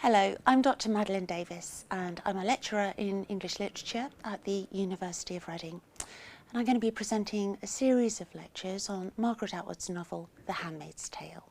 Hello, I'm Dr. Madeleine Davies and I'm a lecturer in English literature at the University of Reading. And I'm going to be presenting a series of lectures on Margaret Atwood's novel, The Handmaid's Tale.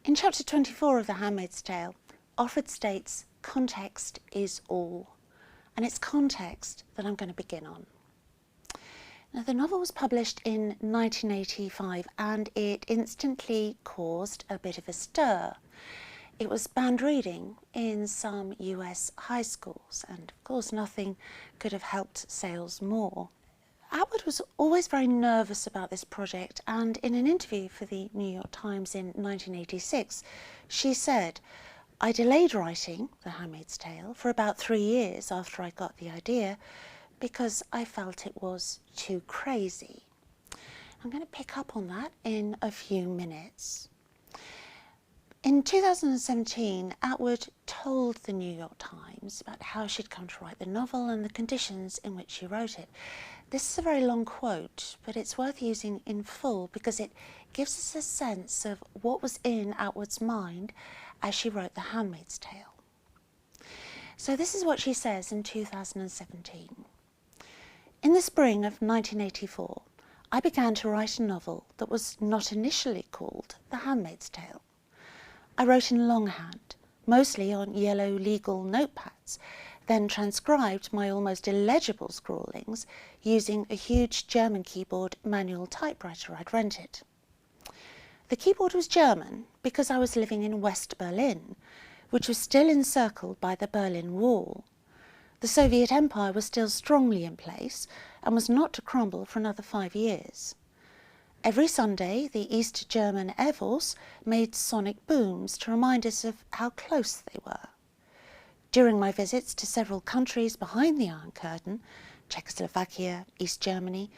In chapter 24 of The Handmaid's Tale, Atwood states, "Context is all," and it's context that I'm going to begin on. Now, the novel was published in 1985 and it instantly caused a bit of a stir. It was banned reading in some US high schools, and of course nothing could have helped sales more. Atwood was always very nervous about this project, and in an interview for the New York Times in 1986, she said, "I delayed writing The Handmaid's Tale for about 3 years after I got the idea because I felt it was too crazy." I'm going to pick up on that in a few minutes. In 2017, Atwood told the New York Times about how she'd come to write the novel and the conditions in which she wrote it. This is a very long quote, but it's worth using in full because it gives us a sense of what was in Atwood's mind as she wrote The Handmaid's Tale. So this is what she says in 2017. "In the spring of 1984, I began to write a novel that was not initially called The Handmaid's Tale. I wrote in longhand, mostly on yellow legal notepads, then transcribed my almost illegible scrawlings using a huge German keyboard manual typewriter I'd rented. The keyboard was German because I was living in West Berlin, which was still encircled by the Berlin Wall. The Soviet Empire was still strongly in place and was not to crumble for another 5 years. Every Sunday, the East German Air Force made sonic booms to remind us of how close they were. During my visits to several countries behind the Iron Curtain, Czechoslovakia, East Germany,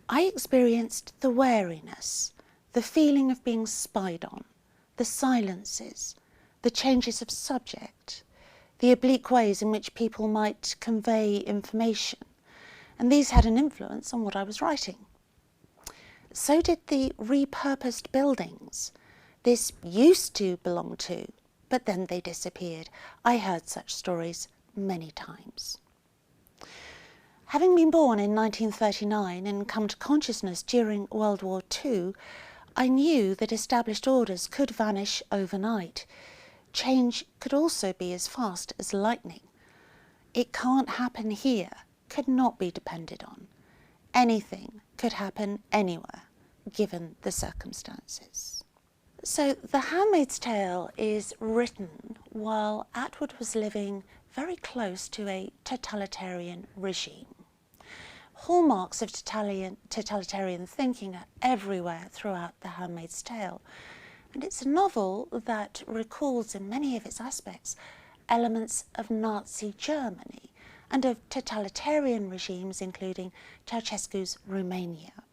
I experienced the wariness, the feeling of being spied on, the silences, the changes of subject, the oblique ways in which people might convey information, and these had an influence on what I was writing. So did the repurposed buildings. This used to belong to, but then they disappeared. I heard such stories many times. Having been born in 1939 and come to consciousness during World War II, I knew that established orders could vanish overnight. Change could also be as fast as lightning. It can't happen here, could not be depended on. Anything could happen anywhere, given the circumstances. So The Handmaid's Tale is written while Atwood was living very close to a totalitarian regime. Hallmarks of totalitarian thinking are everywhere throughout The Handmaid's Tale, and it's a novel that recalls in many of its aspects elements of Nazi Germany and of totalitarian regimes including Ceausescu's Romania.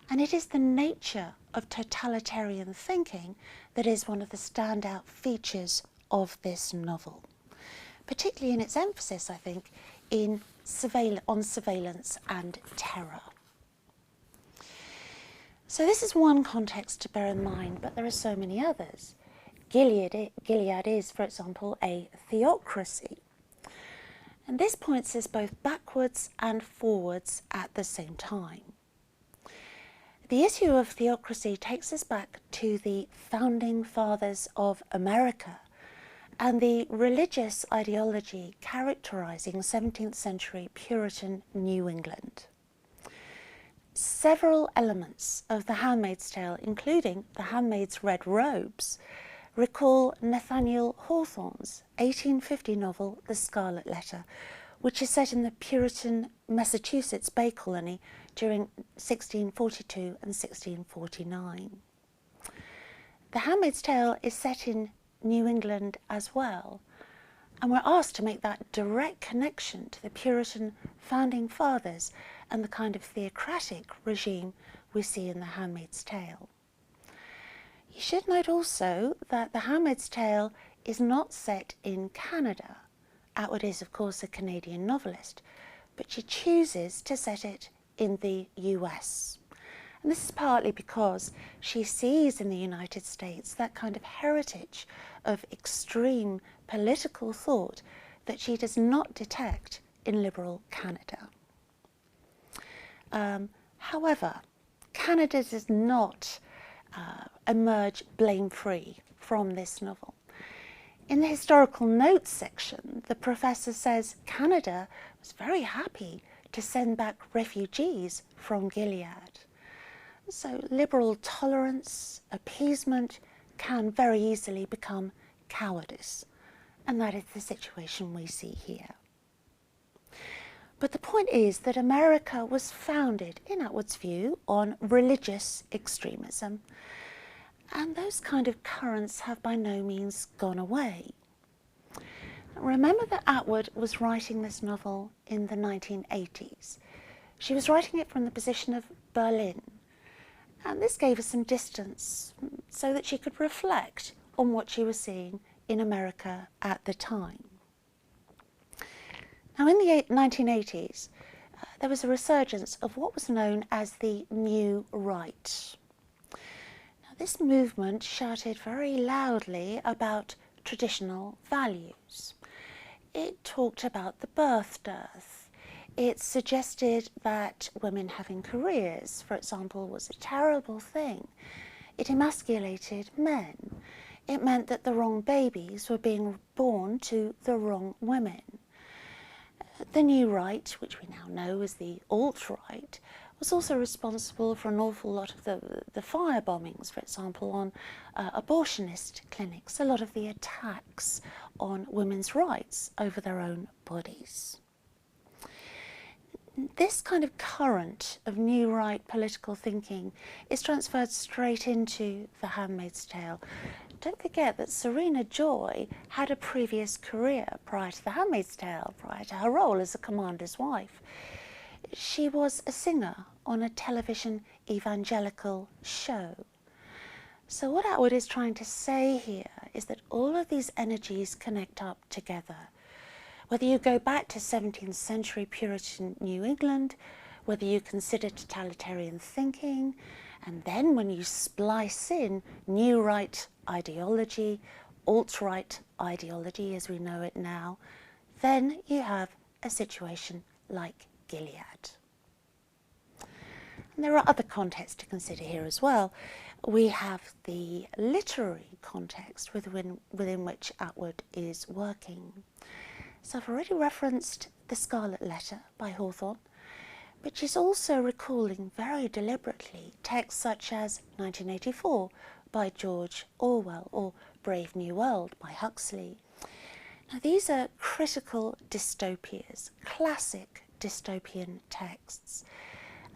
And it is the nature of totalitarian thinking that is one of the standout features of this novel, particularly in its emphasis, I think, on surveillance and terror. So this is one context to bear in mind, but there are so many others. Gilead is, for example, a theocracy. And this points us both backwards and forwards at the same time. The issue of theocracy takes us back to the founding fathers of America and the religious ideology characterising 17th century Puritan New England. Several elements of The Handmaid's Tale, including the handmaid's red robes, recall Nathaniel Hawthorne's 1850 novel The Scarlet Letter, which is set in the Puritan Massachusetts Bay Colony during 1642 and 1649. The Handmaid's Tale is set in New England as well, and we're asked to make that direct connection to the Puritan founding fathers and the kind of theocratic regime we see in The Handmaid's Tale. You should note also that The Handmaid's Tale is not set in Canada. Atwood is, of course, a Canadian novelist, but she chooses to set it in the US. And this is partly because she sees in the United States that kind of heritage of extreme political thought that she does not detect in liberal Canada. However, Canada does not emerge blame-free from this novel. In the historical notes section, the professor says Canada was very happy to send back refugees from Gilead. So liberal tolerance, appeasement can very easily become cowardice, and that is the situation we see here. But the point is that America was founded, in Atwood's view, on religious extremism, and those kind of currents have by no means gone away. Remember that Atwood was writing this novel in the 1980s. She was writing it from the position of Berlin, and this gave her some distance so that she could reflect on what she was seeing in America at the time. Now, in the 1980s, there was a resurgence of what was known as the New Right. Now, this movement shouted very loudly about traditional values. It talked about the birth dearth. It suggested that women having careers, for example, was a terrible thing. It emasculated men. It meant that the wrong babies were being born to the wrong women. The New Right, which we now know as the alt-right, was also responsible for an awful lot of the fire bombings, for example, on abortionist clinics, a lot of the attacks on women's rights over their own bodies. This kind of current of New Right political thinking is transferred straight into The Handmaid's Tale. Don't forget that Serena Joy had a previous career prior to The Handmaid's Tale, prior to her role as a commander's wife. She was a singer on a television evangelical show. So what Atwood is trying to say here is that all of these energies connect up together. Whether you go back to 17th century Puritan New England, whether you consider totalitarian thinking, and then when you splice in New Right ideology, alt-right ideology as we know it now, then you have a situation like Gilead. And there are other contexts to consider here as well. We have the literary context within which Atwood is working. So I've already referenced The Scarlet Letter by Hawthorne, but she's also recalling very deliberately texts such as 1984 by George Orwell or Brave New World by Huxley. Now these are critical dystopias, classic dystopian texts,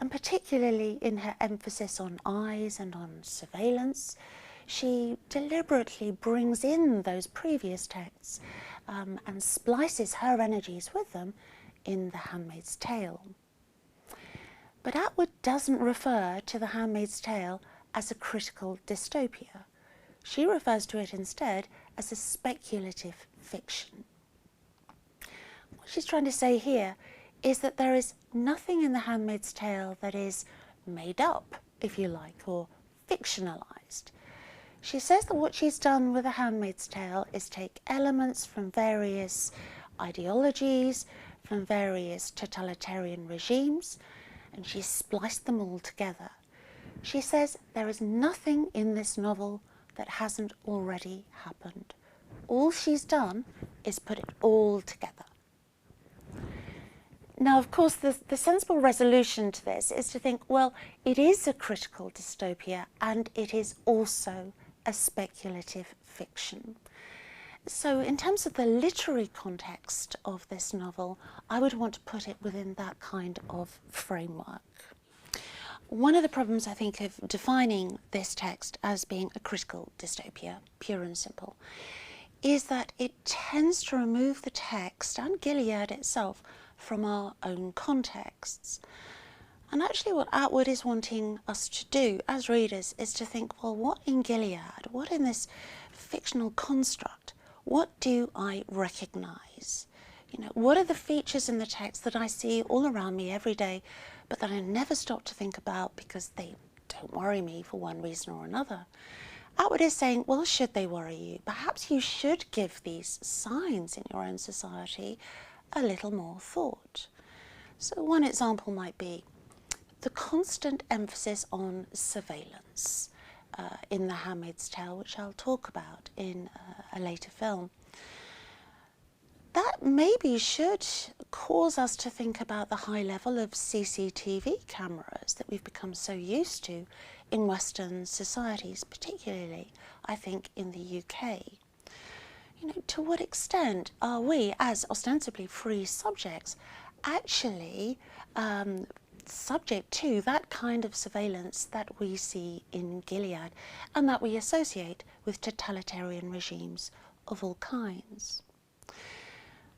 and particularly in her emphasis on eyes and on surveillance, she deliberately brings in those previous texts and splices her energies with them in The Handmaid's Tale. But Atwood doesn't refer to The Handmaid's Tale as a critical dystopia. She refers to it instead as a speculative fiction. What she's trying to say here is that there is nothing in The Handmaid's Tale that is made up, if you like, or fictionalized. She says that what she's done with The Handmaid's Tale is take elements from various ideologies, from various totalitarian regimes, and she's spliced them all together. She says there is nothing in this novel that hasn't already happened. All she's done is put it all together. Now, of course, the sensible resolution to this is to think, well, it is a critical dystopia and it is also a speculative fiction. So in terms of the literary context of this novel, I would want to put it within that kind of framework. One of the problems, I think, of defining this text as being a critical dystopia, pure and simple, is that it tends to remove the text and Gilead itself from our own contexts. And actually what Atwood is wanting us to do as readers is to think, well, what in Gilead, what in this fictional construct, what do I recognise? You know, what are the features in the text that I see all around me every day, but that I never stop to think about because they don't worry me for one reason or another. Atwood is saying, well, should they worry you? Perhaps you should give these signs in your own society a little more thought. So one example might be the constant emphasis on surveillance in The Handmaid's Tale, which I'll talk about in a later film. That maybe should cause us to think about the high level of CCTV cameras that we've become so used to in Western societies, particularly, I think, in the UK. You know, to what extent are we, as ostensibly free subjects, actually subject to that kind of surveillance that we see in Gilead and that we associate with totalitarian regimes of all kinds?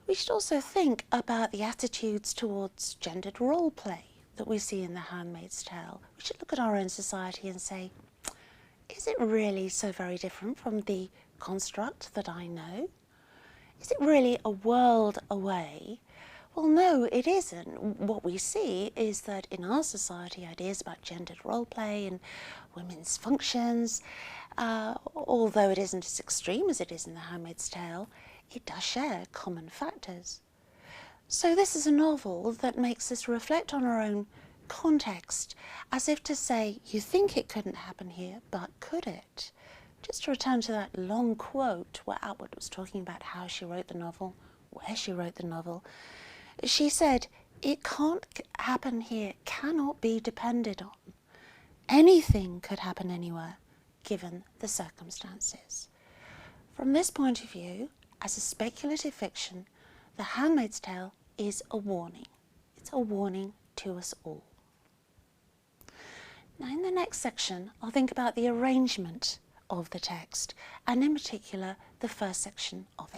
We should also think about the attitudes towards gendered role play that we see in The Handmaid's Tale. We should look at our own society and say, is it really so very different from the construct that I know? Is it really a world away? Well, no, it isn't. What we see is that in our society, ideas about gendered role play and women's functions, although it isn't as extreme as it is in The Handmaid's Tale, it does share common factors. So this is a novel that makes us reflect on our own context, as if to say, you think it couldn't happen here, but could it? Just to return to that long quote where Atwood was talking about how she wrote the novel, where she wrote the novel, she said, it can't happen here, cannot be depended on. Anything could happen anywhere, given the circumstances. From this point of view, as a speculative fiction, The Handmaid's Tale is a warning. It's a warning to us all. Now, in the next section, I'll think about the arrangement of the text, and in particular, the first section of